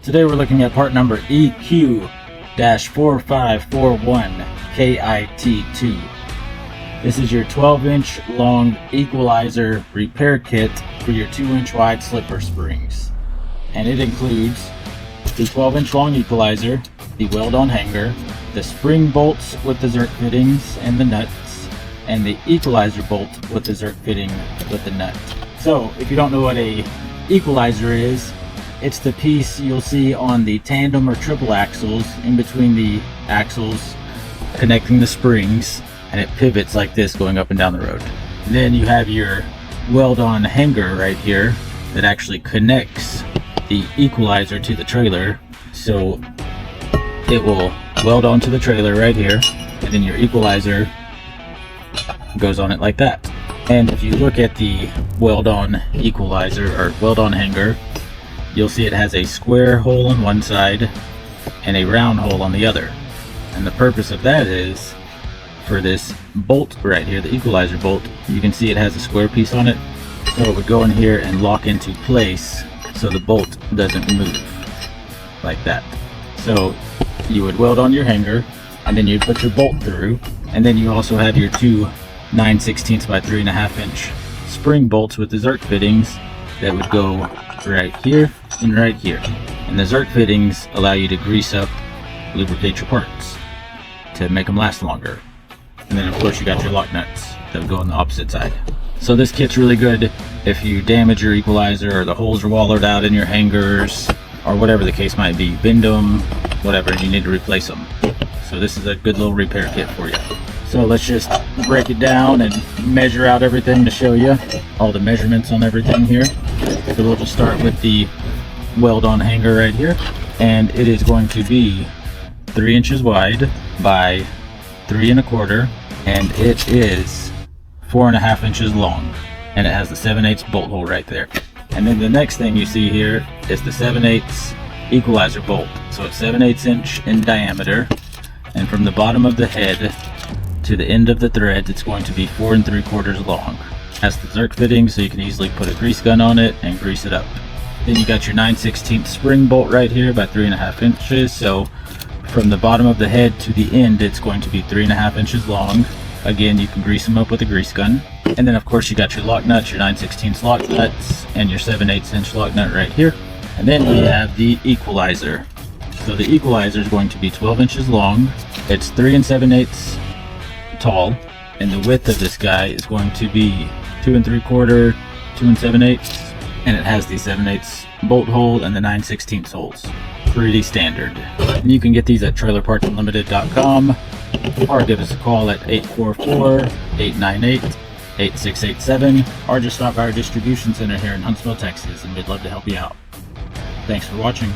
Today we're looking at part number EQ-4541KIT2. This is your 12-inch long Equalizer Repair Kit for your 2-inch wide slipper springs. And it includes the 12-inch long Equalizer, the Weld-on hanger, the spring bolts with the Zerk fittings and the nuts, and the Equalizer bolt with the Zerk fitting with the nut. So, if you don't know what a Equalizer is, it's the piece you'll see on the tandem or triple axles in between the axles connecting the springs, and it pivots like this going up and down the road. And then you have your Weld-on hanger right here that actually connects the Equalizer to the trailer, so it will weld onto the trailer right here, and then your Equalizer goes on it like that. And if you look at the Weld-on Equalizer or Weld-on hanger, you'll see it has a square hole on one side and a round hole on the other. And the purpose of that is for this bolt right here, the Equalizer bolt. You can see it has a square piece on it, so it would go in here and lock into place so the bolt doesn't move like that. So you would weld on your hanger, and then you'd put your bolt through, and then you also have your two 9/16 by 3.5 inch spring bolts with the Zerk fittings that would go right here and right here. And the Zerk fittings allow you to grease up, lubricate your parts to make them last longer. And then of course you got your lock nuts that would go on the opposite side. So this kit's really good if you damage your Equalizer or the holes are wallowed out in your hangers or whatever the case might be. Bend them, whatever, and you need to replace them. So this is a good little repair kit for you. So let's just break it down and measure out everything to show you all the measurements on everything here. So we'll just start with the Weld-on hanger right here, and it is going to be 3 inches wide by 3 1/4, and it is 4.5 inches long, and it has the 7/8 bolt hole right there. And then the next thing you see here is the 7/8 Equalizer bolt. So it's 7/8 inch in diameter, and from the bottom of the head to the end of the thread, it's going to be 4 3/4 long. Has the Zerk fitting, so you can easily put a grease gun on it and grease it up. Then you got your 9/16 spring bolt right here by 3.5 inches. So from the bottom of the head to the end, it's going to be 3.5 inches long. Again, you can grease them up with a grease gun. And then of course you got your lock nuts, your 9/16 lock nuts, and your 7/8 inch lock nut right here. And then we have the Equalizer. So the Equalizer is going to be 12 inches long. It's 3 7/8 tall, and the width of this guy is going to be 2 3/4, 2 7/8, and it has the 7/8 bolt hole and the 9/16 holes. Pretty standard. And you can get these at trailerpartsunlimited.com, or give us a call at 844-898-8687, or just stop by our distribution center here in Huntsville, Texas, and we'd love to help you out. Thanks for watching.